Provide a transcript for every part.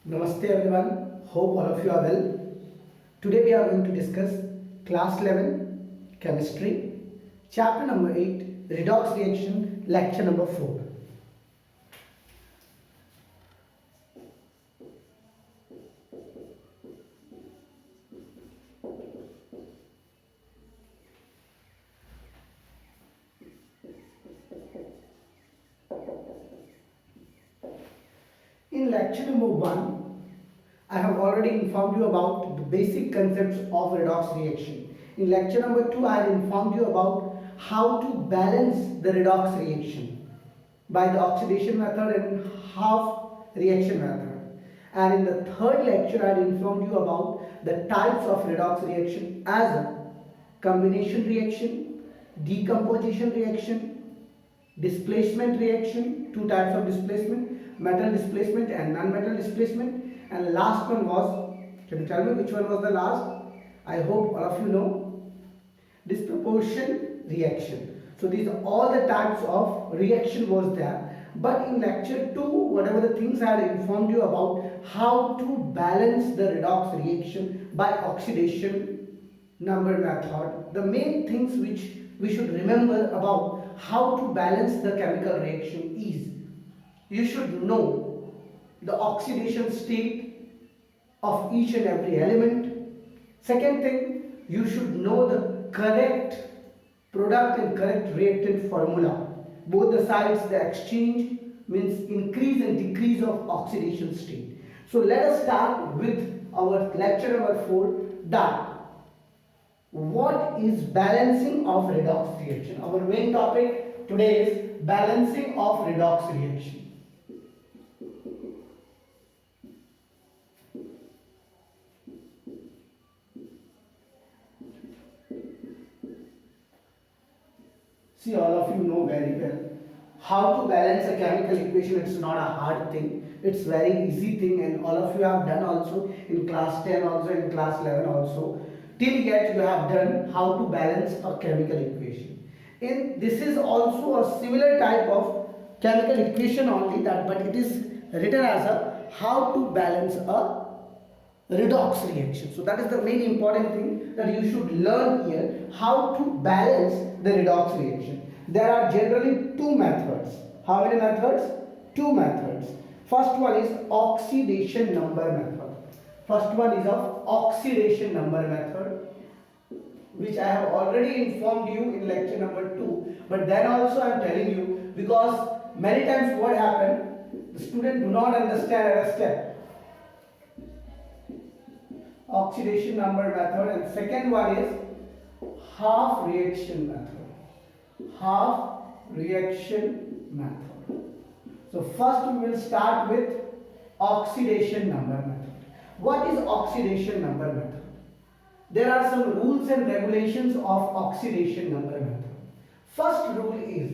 Namaste everyone. Hope all of you are well. Today we are going to discuss class 11 chemistry, chapter number 8 redox reaction, lecture number 4. In lecture number 1, I have already informed you about the basic concepts of redox reaction. In lecture number 2, I have informed you about how to balance the redox reaction by the oxidation method and half reaction method. And in the third lecture, I had informed you about the types of redox reaction as a combination reaction, decomposition reaction, displacement reaction, two types of displacement, metal displacement and non-metal displacement. And last one was, can you tell me which one was the last? I hope all of you know. Disproportion reaction. So these are all the types of reaction was there. But in lecture 2, whatever the things I had informed you about how to balance the redox reaction by oxidation number method. The main things which we should remember about how to balance the chemical reaction is, you should know the oxidation state of each and every element. Second thing, you should know the correct product and correct reactant formula. Both the sides, the exchange means increase and decrease of oxidation state. So let us start with our lecture number 4, that what is balancing of redox reaction. Our main topic today is balancing of redox reaction. See, all of you know very well how to balance a chemical equation. It's not a hard thing. It's very easy thing, and all of you have done also in class 10, also in class 11 also. Till yet you have done how to balance a chemical equation. And this is also a similar type of chemical equation only that, but it is written as a how to balance a redox reaction. So that is the main important thing that you should learn here, how to balance the redox reaction. There are generally two methods. How many methods? Two methods. First one is oxidation number method. First one is of oxidation number method, which I have already informed you in lecture number 2. But then also I am telling you, because many times what happened, the student do not understand at a step. Oxidation number method, and second one is half reaction method. Half reaction method. So first we will start with oxidation number method. What is oxidation number method? There are some rules and regulations of oxidation number method. First rule is,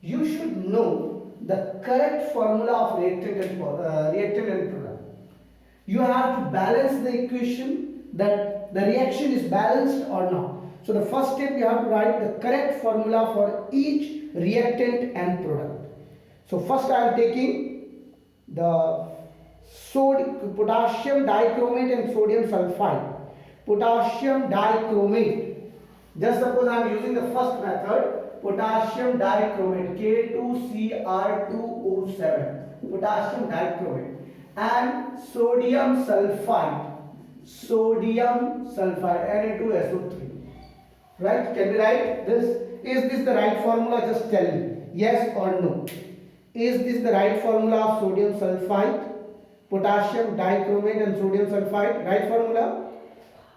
you should know the correct formula of reactant and product. You have to balance the equation, that the reaction is balanced or not. So the first step, you have to write the correct formula for each reactant and product. So first I am taking the potassium dichromate and sodium sulfide. Potassium dichromate. Just suppose I am using the first method, potassium dichromate, K2Cr2O7, potassium dichromate, and sodium sulfide, Na2SO3. Right? Can we write this? Is this the right formula? Just tell me yes or no. Is this the right formula of sodium sulfide, potassium dichromate and sodium sulfide? Right formula?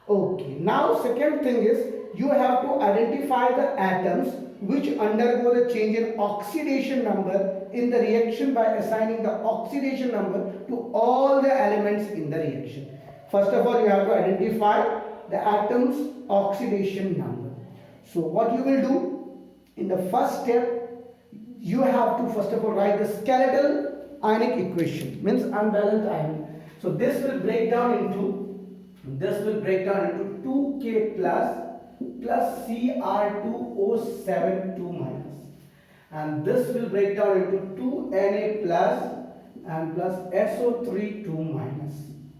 Okay. Now second thing is, you have to identify the atoms which undergo the change in oxidation number in the reaction by assigning the oxidation number to all the elements in the reaction. First of all, you have to identify the atom's oxidation number. So what you will do in the first step, you have to first of all write the skeletal ionic equation, means unbalanced ion. So this will break down into 2K plus Cr2O7 2 minus, and this will break down into 2Na plus and plus SO3 2 minus,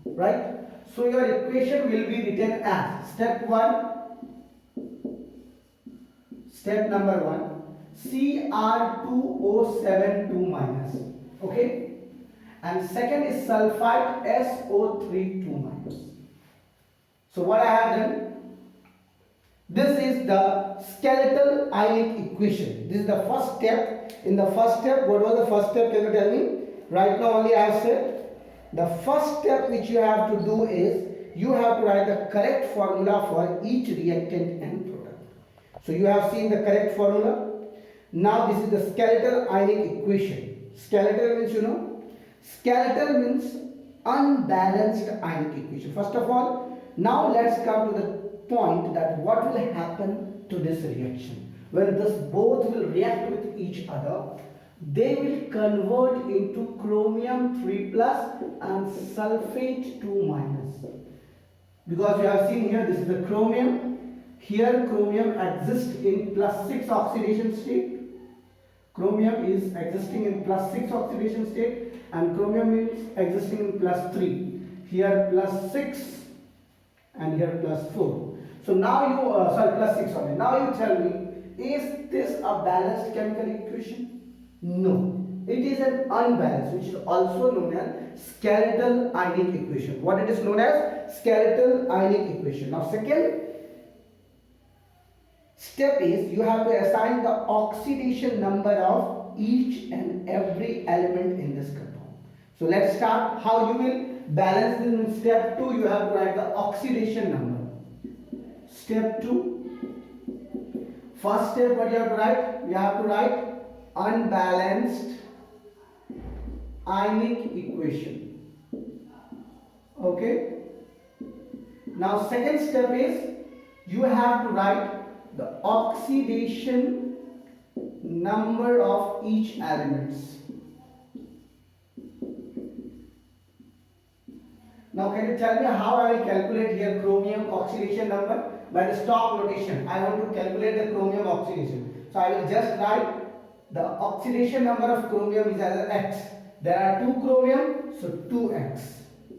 right? So your equation will be written as step number 1 Cr2O7 2 minus, okay, and second is sulfite SO3 2 minus. So what I have done, this is the skeletal ionic equation. This is the first step. In the first step, what was the first step? Can you tell me? Right now only I have said the first step which you have to do is you have to write the correct formula for each reactant and product. So you have seen the correct formula. Now this is the skeletal ionic equation. Skeletal means, you know, skeletal means unbalanced ionic equation. First of all, now let's come to the point that what will happen to this reaction. When this both will react with each other, they will convert into chromium 3 plus and sulfate 2 minus. Because you have seen here, this is the chromium. Here chromium exists in plus 6 oxidation state. Chromium is existing in plus 6 oxidation state, and chromium is existing in plus 3. Here plus 6 and here plus 4. So now you, plus 6 only. Now you tell me, is this a balanced chemical equation? No. It is an unbalanced, which is also known as skeletal ionic equation. What it is known as? Skeletal ionic equation. Now second step is you have to assign the oxidation number of each and every element in this compound. So let's start how you will balance this. In step 2, you have to write the oxidation number. Step 2. First step, what you have to write? You have to write unbalanced ionic equation. Okay. Now second step is you have to write the oxidation number of each elements. Now can you tell me how I will calculate here chromium oxidation number? By the stop notation. I want to calculate the chromium oxidation. So I will just write the oxidation number of chromium is as X. There are 2 chromium, so 2X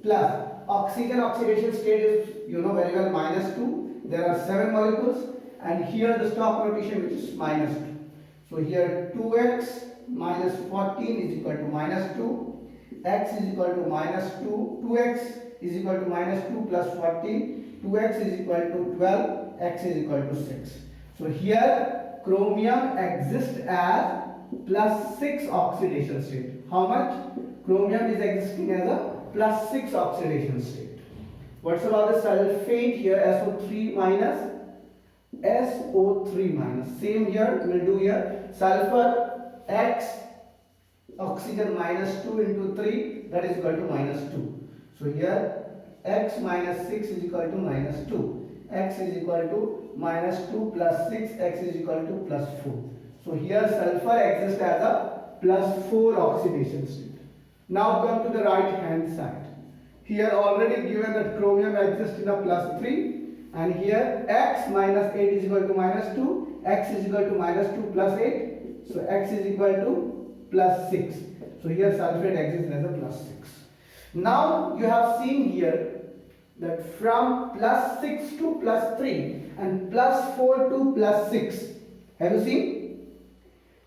plus oxygen oxidation state is, you know very well, minus 2. There are 7 molecules, and here the stop notation which is minus 2. So here 2X minus 14 is equal to minus 2. X is equal to minus 2. 2X is equal to minus 2 plus 14. 2X is equal to 12. X is equal to 6. So here chromium exists as plus 6 oxidation state. How much? Chromium is existing as a plus 6 oxidation state. What's about the sulfate here? SO3 minus. SO3 minus. Same here, we will do here. Sulfur X, oxygen minus 2 into 3, that is equal to minus 2. So here X minus 6 is equal to minus 2. X is equal to minus 2 plus 6, X is equal to plus 4. So here sulfur exists as a plus 4 oxidation state. Now come to the right hand side. Here already given that chromium exists in a plus 3, and here X minus 8 is equal to minus 2, X is equal to minus 2 plus 8, so X is equal to plus 6. So here sulfate exists as a plus 6. Now you have seen here that from plus 6 to plus 3 and plus 4 to plus 6. Have you seen?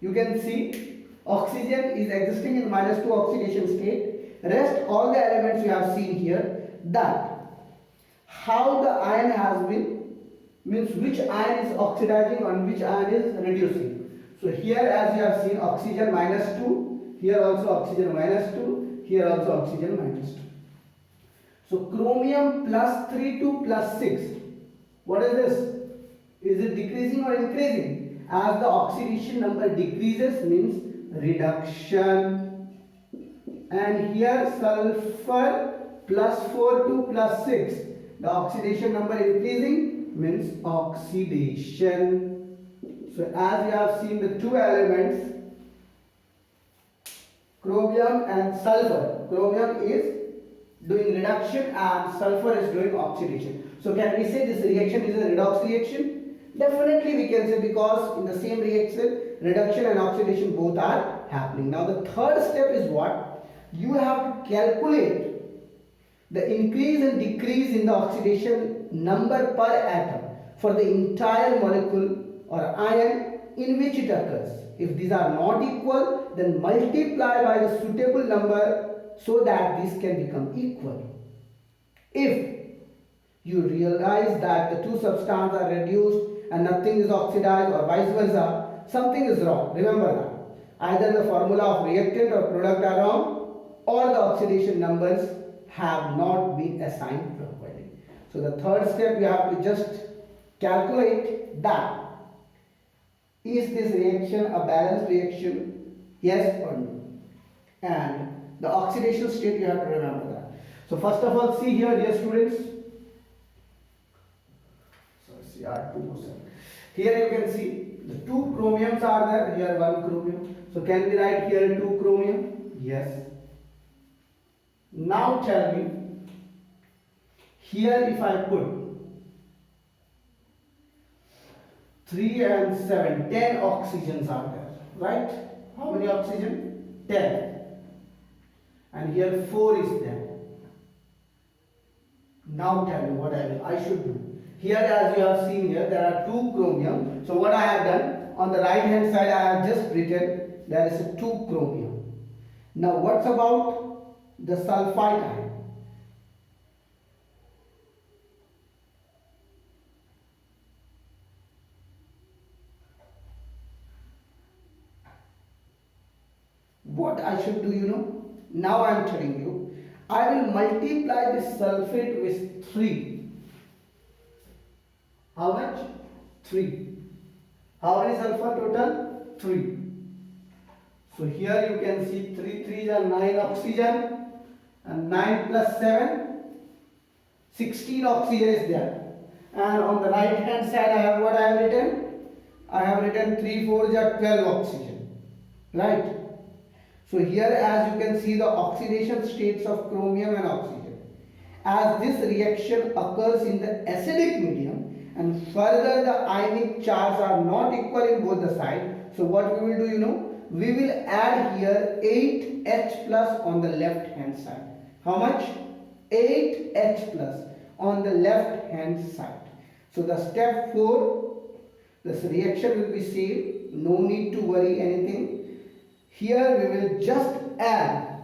You can see oxygen is existing in minus 2 oxidation state. Rest all the elements you have seen here, that how the ion has been, means which ion is oxidizing and which ion is reducing. So here as you have seen oxygen minus 2, here also oxygen minus 2, here also oxygen minus 2. So chromium plus 3 to plus 6. What is this? Is it decreasing or increasing? As the oxidation number decreases means reduction. And here sulfur plus 4 to plus 6. The oxidation number increasing means oxidation. So as you have seen the two elements, chromium and sulfur. Chromium is doing reduction and sulfur is doing oxidation. So can we say this reaction is a redox reaction? Definitely we can say, because in the same reaction reduction and oxidation both are happening. Now the third step is what? you have to calculate the increase and decrease in the oxidation number per atom for the entire molecule or ion in which it occurs. If these are not equal, then multiply by the suitable number so that these can become equal. If you realize that the two substances are reduced and nothing is oxidized or vice versa, something is wrong. Remember that. Either the formula of reactant or product are wrong, or the oxidation numbers have not been assigned properly. So the third step, you have to just calculate that. Is this reaction a balanced reaction? Yes or no? And the oxidation state, you have to remember that. So first of all, see here, dear students. So Cr2O7. Here you can see the two chromiums are there. Here one chromium. So can we write here two chromium? Yes. Now tell me, here if I put 3 and 7, 10 oxygens are there, right? How many oxygen? 10. And here 4 is there. Now tell me what I should do. Here, as you have seen here, there are 2 chromium. So what I have done, on the right hand side I have just written there is a 2 chromium. Now what's about the sulfite ion? What I should do, you know? Now I am telling you, I will multiply this sulfate with 3. How much? 3. How many sulfur total? 3. So here you can see 3 3s are 9 oxygen, and 9 plus 7, 16 oxygen is there. And on the right hand side I have what I have written? I have written 3 4s are 12 oxygen. Right? So here, as you can see, the oxidation states of chromium and oxygen. As this reaction occurs in the acidic medium and further the ionic charges are not equal in both the sides, so what we will do, you know, we will add here 8H plus on the left hand side. How much? 8H plus on the left hand side. So the step 4, this reaction will be same, no need to worry anything. Here we will just add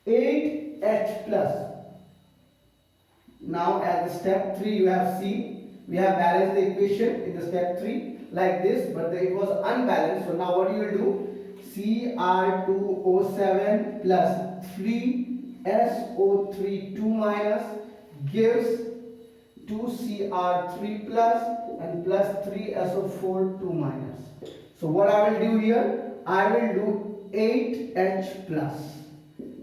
8H plus. Now as the step 3 you have seen, we have balanced the equation in the step 3 like this, but it was unbalanced. So now what you will do? Cr2O7 plus 3SO3 2 minus gives 2Cr3 plus and plus 3SO4 2 minus. So what I will do here? I will do 8H plus.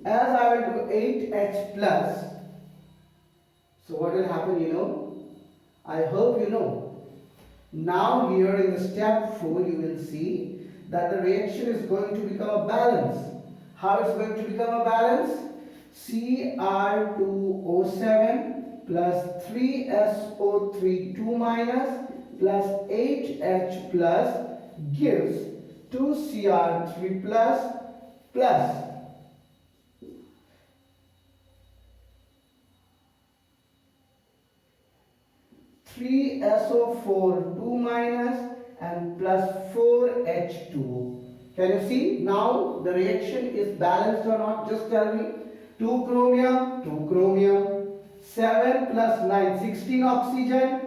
As I will do 8H plus, so what will happen, you know? I hope you know. Now here in the step 4 you will see that the reaction is going to become a balance. How it's going to become a balance? Cr2O7 plus 3SO3 2 minus plus 8H plus gives 2Cr3 plus plus 3SO4 2 minus and plus 4H2O. Can you see? Now the reaction is balanced or not? Just tell me. 2 chromium, 2 chromium, 7 plus 9, 16 oxygen,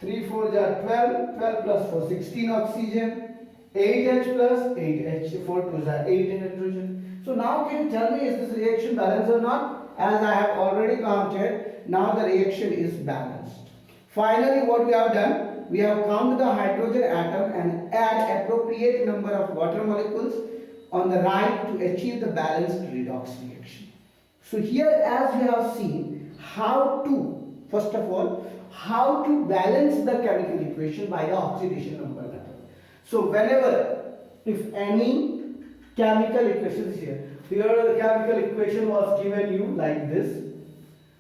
3 4s are 12, 12 plus 4, 16 oxygen, 8H plus 8H, 4 2s are 8 hydrogen. So now can you tell me, is this reaction balanced or not? As I have already counted, now the reaction is balanced. Finally, what we have done, we have counted the hydrogen atom and add appropriate number of water molecules on the right to achieve the balanced redox reaction. So here, as we have seen how to, first of all, how to balance the chemical equation by the oxidation number method. So whenever, if any chemical equation is here the chemical equation was given you like this,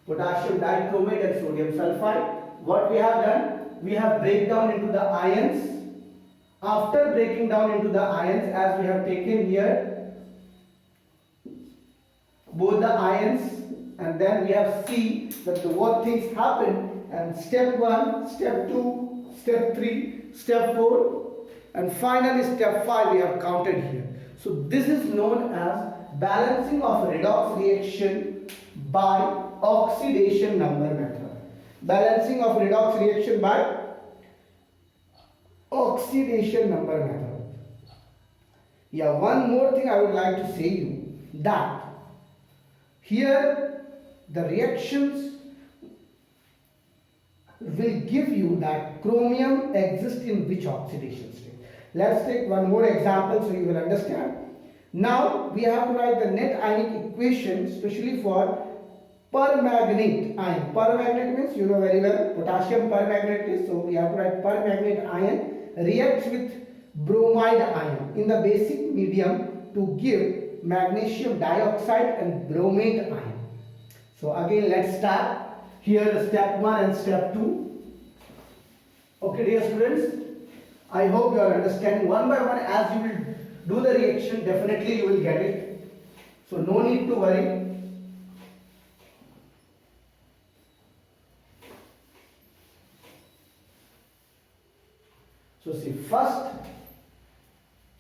potassium dichromate and sodium sulfide. What we have done, we have break down into the ions. After breaking down into the ions, as we have taken here both the ions, and then we have seen that the what things happen, and step 1, step 2, step 3, step 4, and finally step 5 we have counted here. So this is known as balancing of redox reaction by oxidation number method. Balancing of redox reaction by oxidation number method. Yeah, one more thing I would like to say you, that here the reactions will give you that chromium exists in which oxidation state. Let's take one more example so you will understand. Now we have to write the net ionic equation, especially for permanganate ion. Permanganate means you know very well, potassium permanganate is, so we have to write permanganate ion reacts with bromide ion in the basic medium to give magnesium dioxide and bromate ion. So again let's start. Here the step 1 and step 2. Okay dear students, I hope you are understanding one by one. As you will do the reaction, definitely you will get it. So no need to worry. So see, first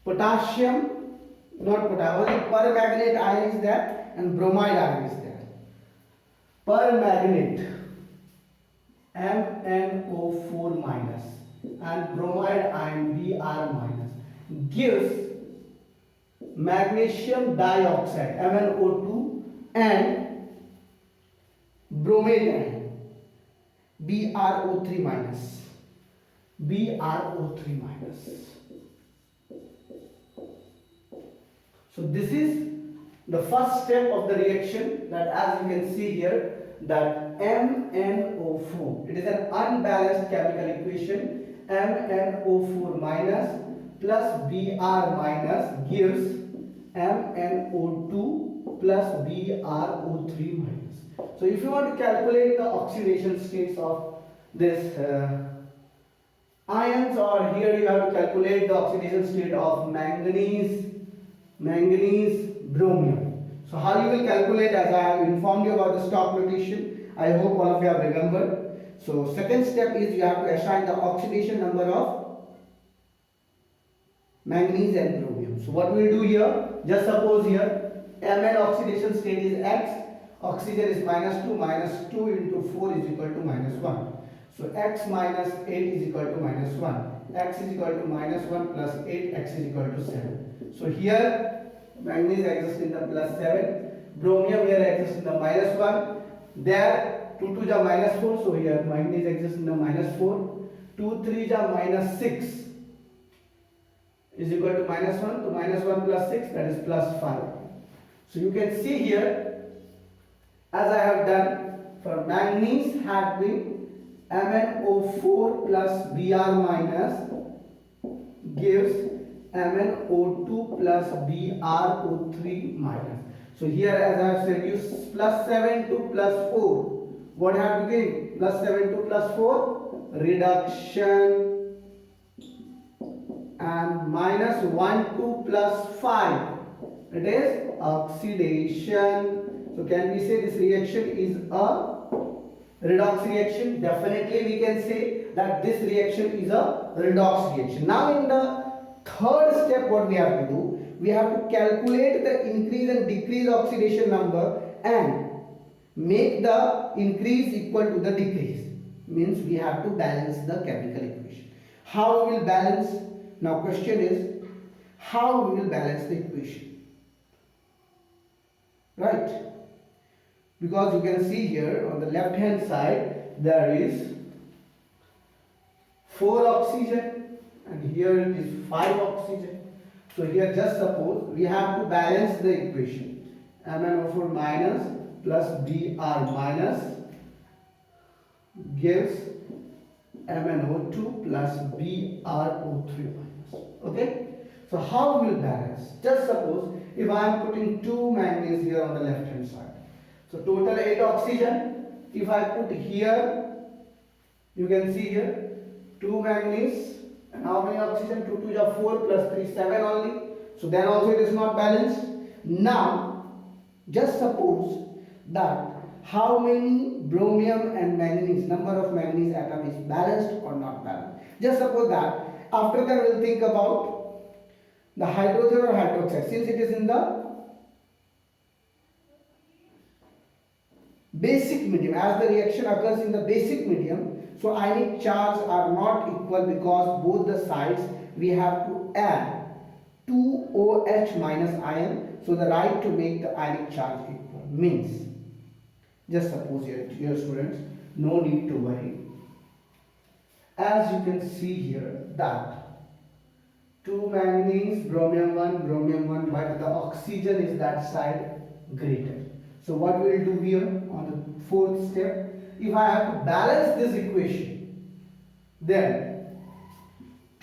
potassium, not potassium, only permanganate ion is there and bromide ion is there. Permanganate MnO4 minus and bromide ion Br minus gives magnesium dioxide MnO2 and bromate ion BrO3 minus. BrO3 minus. So this is the first step of the reaction, that as you can see here, that MnO4, it is an unbalanced chemical equation. MnO4 minus plus Br minus gives MnO2 plus BrO3 minus. So if you want to calculate the oxidation states of this ions, or here you have to calculate the oxidation state of manganese bromium. So how you will calculate, as I have informed you about the stock notation, I hope all of you have remembered. So second step is you have to assign the oxidation number of manganese and bromium. So what we will do here, just suppose here Mn oxidation state is X, oxygen is -2 into 4 is equal to -1. So x minus 8 is equal to -1. X is equal to -1 plus 8, x is equal to 7. So here manganese exists in the +7, bromium here exists in the -1. There 2 2 ja -4, so here manganese exists in the -4. 2 3 ja -6 is equal to -1, so -1 plus 6, that is +5. So you can see here, as I have done for manganese, had been MnO4 plus Br minus gives MnO2 plus BrO3 minus. So here, as I have said, you +7 to +4. What have you gained? +7 to +4, reduction, and -1 to +5, it is oxidation. So can we say this reaction is a redox reaction? Definitely we can say that this reaction is a redox reaction. Now in the third step, what we have to do, we have to calculate the increase and decrease oxidation number and make the increase equal to the decrease. Means we have to balance the chemical equation. How we will balance? Now question is, how we will balance the equation? Right? Because you can see here on the left hand side there is 4 oxygen and here it is 5 oxygen. So here just suppose we have to balance the equation. MnO4 minus plus Br minus gives MnO2 plus BrO3 minus. Okay? So how we will balance? Just suppose if I am putting 2 manganese here on the left hand side. So total 8 oxygen. If I put here, you can see here 2 manganese and how many oxygen? 2 2 is 4 plus 3 7 only. So then also it is not balanced. Now Just suppose that how many bromium and manganese, number of manganese atom is balanced or not balanced. Just suppose that. After that we'll think about the hydrogen or hydroxide. Since it is in the basic medium, as the reaction occurs in the basic medium, so ionic charge are not equal because both the sides we have to add 2 OH minus ion. So the right to make the ionic charge equal means, just suppose here, dear students, no need to worry. As you can see here that 2 manganese, bromine 1, but the oxygen is that side greater. So what we will do here on the fourth step, if I have to balance this equation, then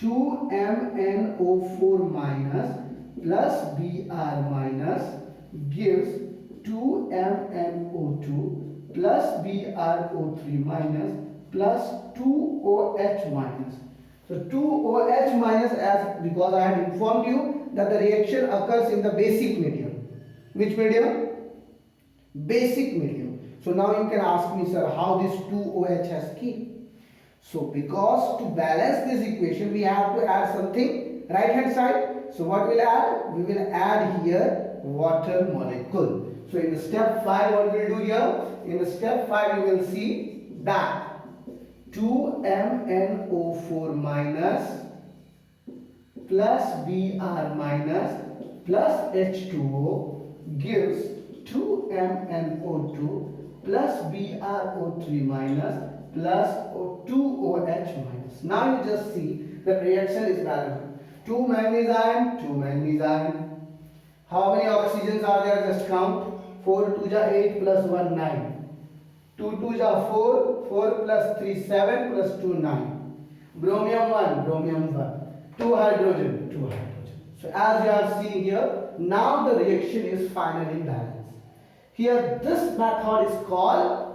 2MnO4 minus plus Br minus gives 2MnO2 plus BrO3 minus plus 2OH minus. So 2OH minus, as because I had informed you that the reaction occurs in the basic medium. Which medium? Basic medium. So now you can ask me, sir, how this 2OH has kept? So because to balance this equation we have to add something right hand side. So what we'll add? We will add here water molecule. So in the step 5 what we'll do here? In the step 5 you will see that 2MnO4 minus plus Br minus plus H2O gives 2MnO2 plus BrO3 minus plus 2OH minus. Now you just see the reaction is balanced. 2 manganese ion, 2 manganese ion. How many oxygens are there? Just count. 4 2 are 8 plus 1 9. 2 2 are 4, 4 plus 3 7 plus 2 9. Bromium 1, bromium 1. 2 hydrogen, 2 hydrogen. So as you are seeing here, now the reaction is finally balanced. Here this method is called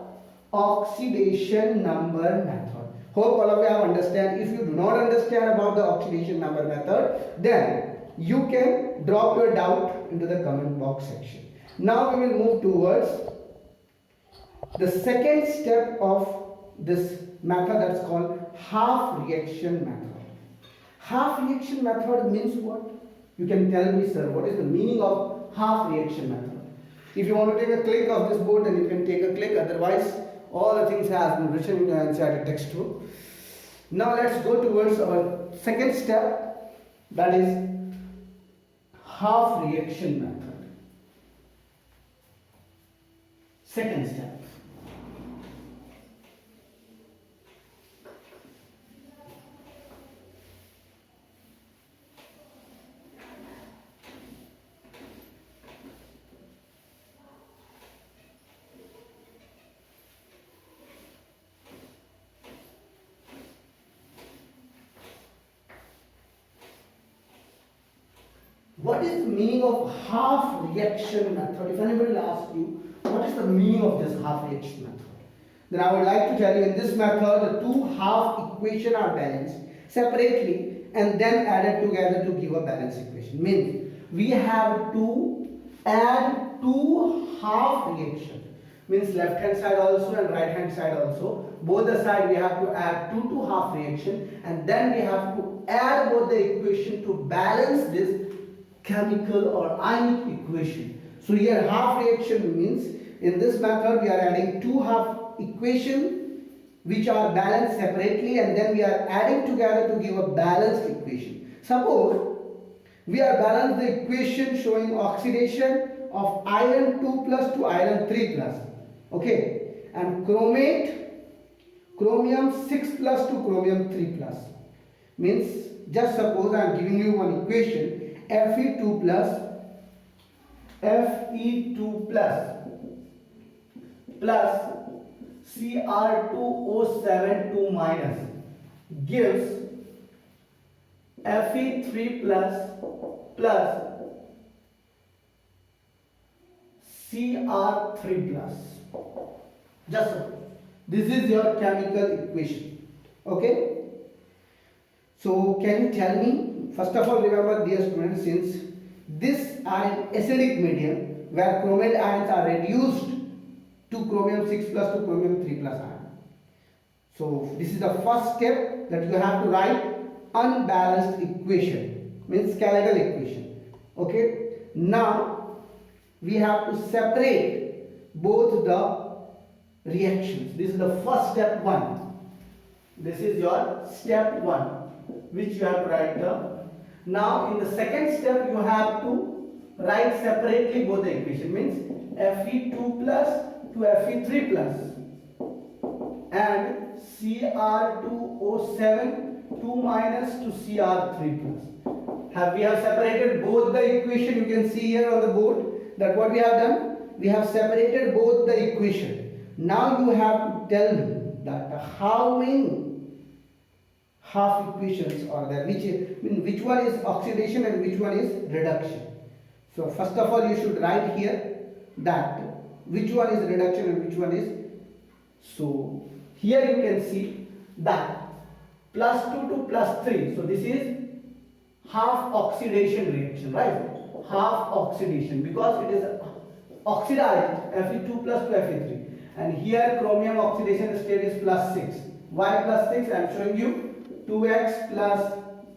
oxidation number method. Hope all of you have understand. If you do not understand about the oxidation number method, then you can drop your doubt into the comment box section. Now we will move towards the second step of this method, that's called half reaction method. Half reaction method means what? You can tell me, sir, what is the meaning of half reaction method? If you want to take a click of this board, then you can take a click. Otherwise, all the things has been written in the NCERT textbook. Now let's go towards our second step, that is half reaction method. Second step. What is the meaning of half reaction method? If anybody will ask you, what is the meaning of this half reaction method? Then I would like to tell you, in this method, the two half equations are balanced separately and then added together to give a balanced equation. Means we have to add two half reactions. Means left hand side also and right hand side also. Both the side we have to add two to half reaction, and then we have to add both the equation to balance this chemical or ionic equation. So here half reaction means in this method we are adding two half equation which are balanced separately, and then we are adding together to give a balanced equation. Suppose we are balanced the equation showing oxidation of iron 2 plus to iron 3 plus, okay, and chromium 6 plus to chromium 3 plus. Means just suppose I am giving you one equation, Fe2 plus plus Cr2O7 minus gives Fe3 plus Cr3 plus. Just suppose this is your chemical equation, okay? So can you tell me, first of all, remember dear students, since this are an acidic medium, where chromate ions are reduced to chromium 6 plus to chromium 3 plus ion. So this is the first step that you have to write unbalanced equation, means skeletal equation. Okay. Now we have to separate both the reactions. This is the first step 1. This is your step 1, which you have to write down. Now in the second step you have to write separately both the equation, means Fe2 plus to Fe3 plus and Cr2O7 2 minus to Cr3 plus. We have separated both the equation. You can see here on the board that what we have done, we have separated both the equation. Now you have to tell me that how many half equations are there, which one is oxidation and which one is reduction. So first of all you should write here that which one is reduction and which one is. So here you can see that plus 2 to plus 3. So this is half oxidation reaction, right? Half oxidation, because it is oxidized Fe2 plus to Fe3. And here chromium oxidation state is plus 6. Why plus 6? I am showing you 2x plus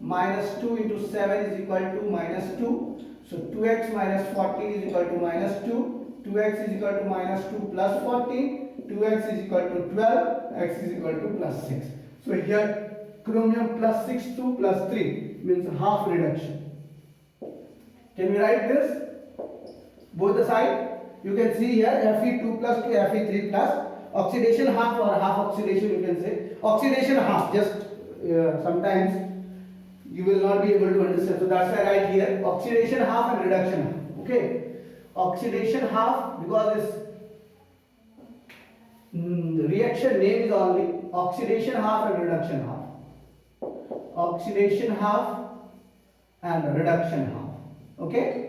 minus 2 into 7 is equal to minus 2. So 2x minus 14 is equal to minus 2. 2x is equal to minus 2 plus 14. 2x is equal to 12. X is equal to plus 6. So here chromium plus 6 2 plus 3 means half reduction. Can we write this? Both the side. You can see here Fe2 plus to Fe3 plus. Oxidation half or half oxidation you can say. Oxidation half. Just sometimes you will not be able to understand. So that's why I write here oxidation half and reduction half. Okay. Oxidation half, because this reaction name is only oxidation half and reduction half. Oxidation half and reduction half. Okay.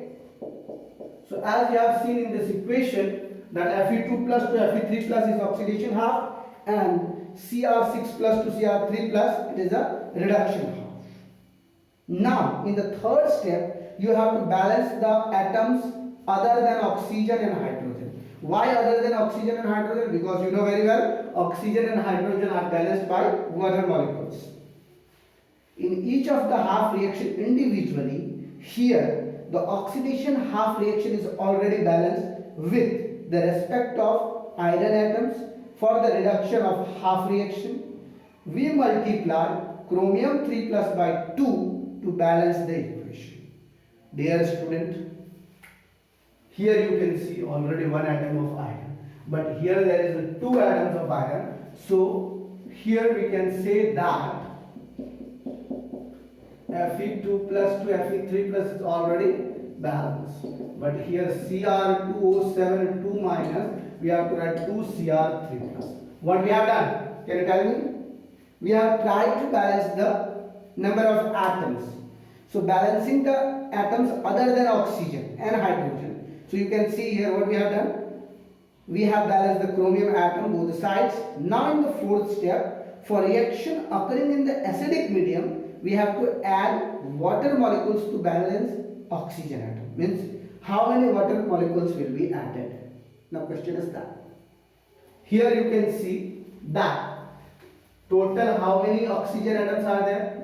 So as you have seen in this equation that Fe2 plus to Fe3 plus is oxidation half and Cr6 plus to Cr3 plus it is a reduction half. Now in the third step you have to balance the atoms other than oxygen and hydrogen. Why other than oxygen and hydrogen? Because you know very well oxygen and hydrogen are balanced by water molecules. In each of the half reaction individually, here the oxidation half reaction is already balanced with the respect of iron atoms. For the reduction of half reaction, we multiply chromium 3 plus by 2 to balance the equation. Dear student, here you can see already one atom of iron, but here there is 2 atoms of iron. So here we can say that Fe2 plus to Fe3 plus is already balanced. But here Cr2O7 2 minus, we have to write 2 Cr3 plus. What we have done? Can you tell me? We have tried to balance the number of atoms. So balancing the atoms other than oxygen and hydrogen. So you can see here what we have done. We have balanced the chromium atom both sides. Now in the fourth step, for reaction occurring in the acidic medium, we have to add water molecules to balance oxygen atom. Means how many water molecules will be added? Now question is that. Here you can see that total how many oxygen atoms are there?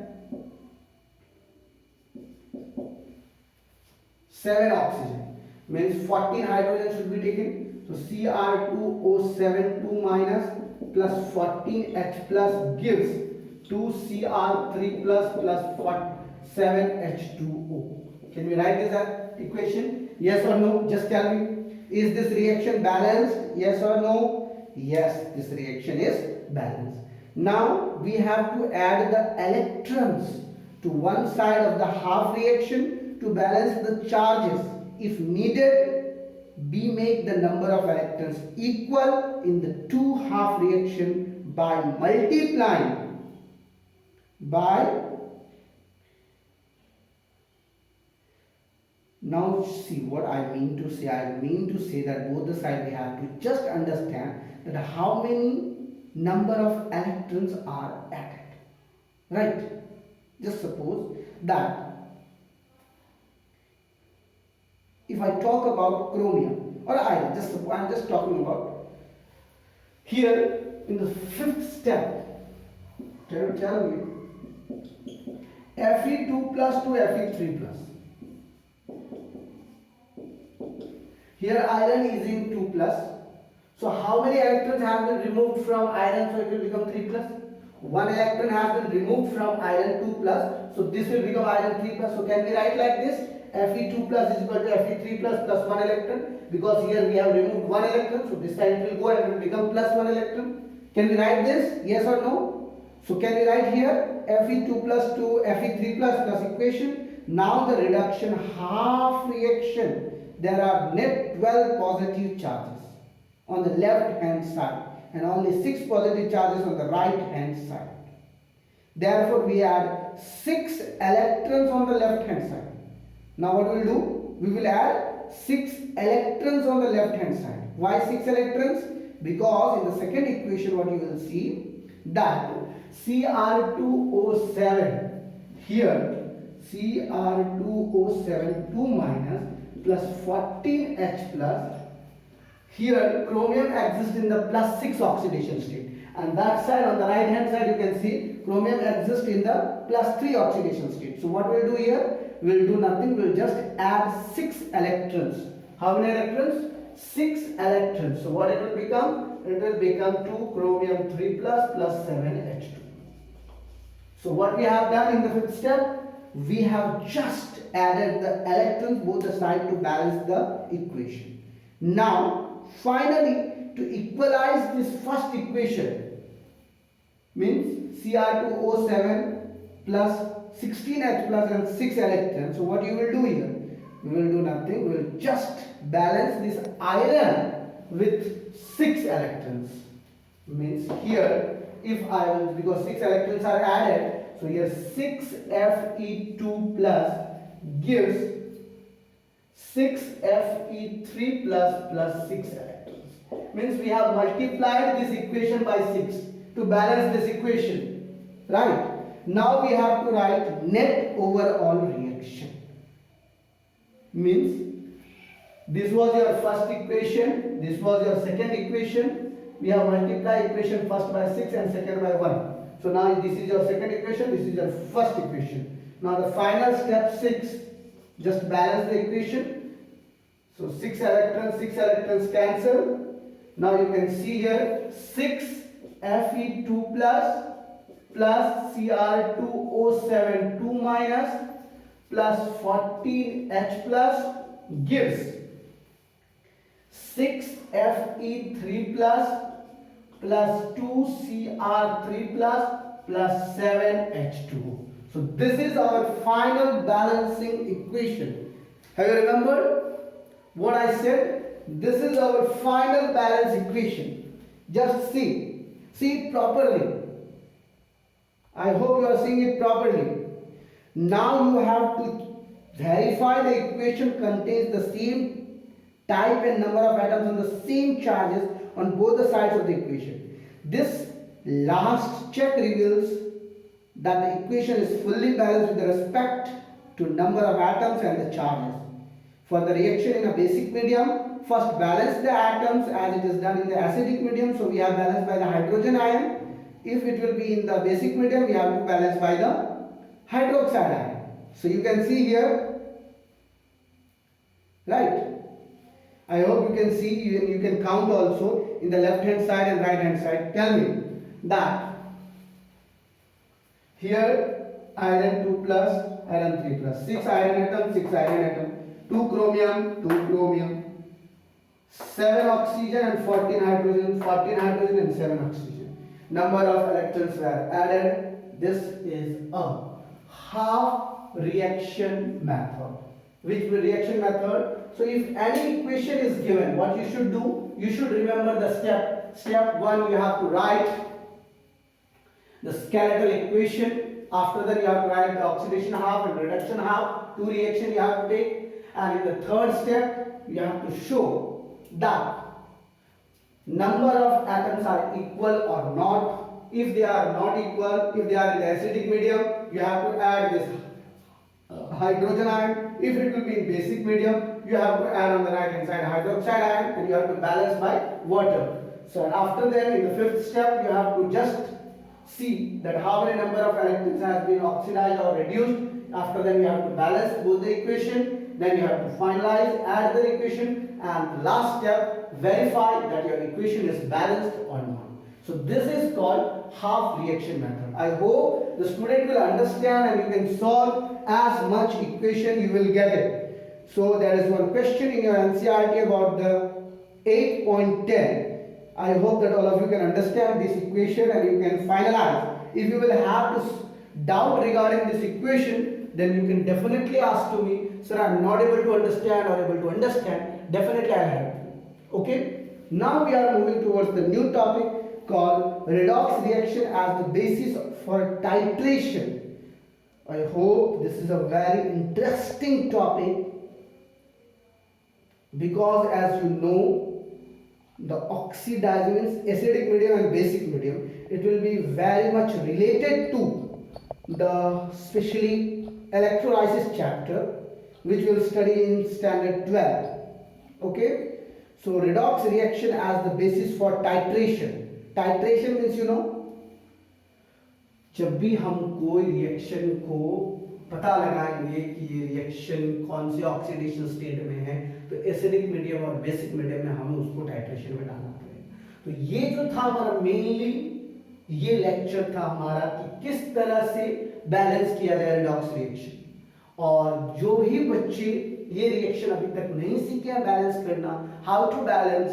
7 oxygen. Means 14 hydrogen should be taken. So Cr2O7 2 minus plus 14H plus gives 2Cr3 plus 7H2O. Can we write this equation? Yes or no? Just tell me. Is this reaction balanced? Yes or no? Yes, this reaction is balanced. Now we have to add the electrons to one side of the half reaction to balance the charges. If needed, we make the number of electrons equal in the two half reaction by multiplying by. Now see what I mean to say. I mean to say that both the sides we have to just understand that how many number of electrons are added. Right? Just suppose that if I talk about chromium or iron, I'm just talking about here in the fifth step, can you tell me Fe2 plus to Fe3 plus? Here iron is in 2 plus. So how many electrons have been removed from iron so it will become 3 plus? One electron has been removed from iron 2 plus. So this will become iron 3 plus. So can we write like this? Fe2 plus is equal to Fe3 plus 1 electron. Because here we have removed 1 electron. So this side it will go and it will become plus 1 electron. Can we write this? Yes or no? So can we write here Fe2 plus to Fe3 plus equation. Now the reduction half reaction. There are net 12 positive charges on the left hand side and only 6 positive charges on the right hand side. Therefore, we add 6 electrons on the left hand side. Now what we will do? We will add 6 electrons on the left hand side. Why 6 electrons? Because in the second equation what you will see that Cr2O7 here Cr2O7 2 minus plus 14H plus. Here chromium exists in the plus 6 oxidation state, and that side on the right hand side you can see chromium exists in the plus 3 oxidation state. So what we will do here? We will do nothing, we will just add 6 electrons. How many electrons? 6 electrons. So what it will become? It will become 2 chromium 3 plus 7H2. So what we have done in the fifth step? We have just added the electrons both the sides to balance the equation. Now finally, to equalize this first equation, means Cr2O7 plus 16H plus and 6 electrons. So what you will do here? We will do nothing. We will just balance this iron with 6 electrons. Means here, if I will, because 6 electrons are added, so here 6Fe2 plus gives 6Fe3 plus 6 electrons. Means we have multiplied this equation by 6 to balance this equation. Right? Now we have to write net overall reaction. Means this was your first equation, this was your second equation. We have multiplied equation first by 6 and second by 1. So now this is your second equation, this is your first equation. Now the final step 6, just balance the equation. So 6 electrons cancel. Now you can see here 6 Fe2 plus Cr2O7 2 minus plus 14H plus gives 6 Fe3 plus 2Cr3 plus 7H2. So this is our final balancing equation. Have you remembered what I said? This is our final balance equation. Just see it properly. I hope you are seeing it properly. Now you have to verify the equation contains the same type and number of atoms on the same charges on both the sides of the equation. This last check reveals that the equation is fully balanced with respect to number of atoms and the charges. For the reaction in a basic medium, first balance the atoms as it is done in the acidic medium. So we have balanced by the hydrogen ion. If it will be in the basic medium, we have to balance by the hydroxide ion. So you can see here, right? I hope you can see, you can count also in the left hand side and right hand side. Tell me that here iron 2 plus, iron 3 plus, 6 iron atom, 2 chromium, 7 oxygen and 14 hydrogen and 7 oxygen. Number of electrons were added. This is a half reaction method. Which reaction method? So if any equation is given, what you should do? You should remember the step. Step 1, you have to write the skeletal equation. After that, you have to write the oxidation half and reduction half. 2 reactions you have to take. And in the third step, you have to show that number of atoms are equal or not. If they are not equal, if they are in the acidic medium, you have to add this hydrogen ion. If it will be in basic medium, you have to add on the right hand side hydroxide ion and you have to balance by water. So after that, in the fifth step, you have to just see that how many number of electrons has been oxidized or reduced. After that, you have to balance both the equation. Then you have to finalize, add the equation, and the last step, verify that your equation is balanced or not. So this is called half reaction method. I hope the student will understand and you can solve as much equation you will get it. So there is one question in your NCERT about the 8.10. I hope that all of you can understand this equation and you can finalize. If you will have to doubt regarding this equation, then you can definitely ask to me, sir, I am not able to understand or able to understand. Definitely I will help you. Okay. Now we are moving towards the new topic called redox reaction as the basis for titration. I hope this is a very interesting topic because as you know, the oxidizing means acidic medium and basic medium, it will be very much related to the especially electrolysis chapter which we will study in standard 12. Okay, so redox reaction as the basis for titration. Titration means you know, जब भी हम कोई reaction को पता लगाएंगे कि ये reaction कौन से ऑक्सीडेशन स्टेट में है तो एसिडिक मीडियम और बेसिक मीडियम में हमें उसको टाइट्रेशन में डालना पड़ेगा। तो ये जो था हमारा मेनली ये लेक्चर था हमारा कि किस तरह से बैलेंस किया जाए रिडॉक्स रिएक्शन, और जो भी बच्चे ये रिएक्शन अभी तक नहीं सीखे हैं बैलेंस करना, how to balance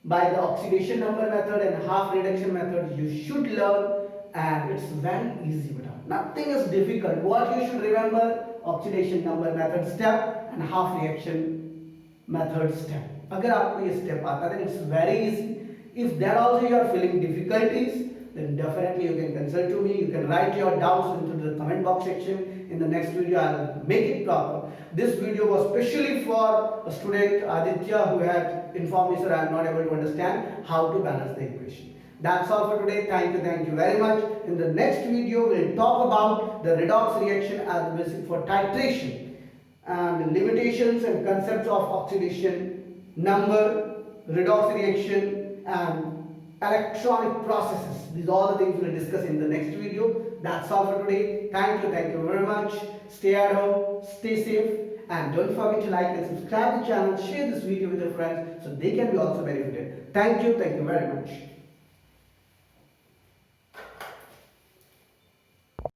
by the oxidation number method and half reduction method, you should learn and it's very easy. Nothing is difficult. What you should remember, oxidation number method step and half reaction method step. अगर आपको ये step आता है then it's very easy. If that also you are feeling difficulties, then definitely you can consult to me. You can write your doubts into the comment box section. In the next video I'll make it proper. This video was specially for a student Aditya who had informed me, sir, I am not able to understand how to balance the equation. That's all for today. Thank you very much. In the next video, we'll talk about the redox reaction as the basis for titration and the limitations and concepts of oxidation number, redox reaction, and electronic processes. These are all the things we'll discuss in the next video. That's all for today. Thank you very much. Stay at home, stay safe, and don't forget to like and subscribe the channel. Share this video with your friends so they can be also benefited. Thank you very much.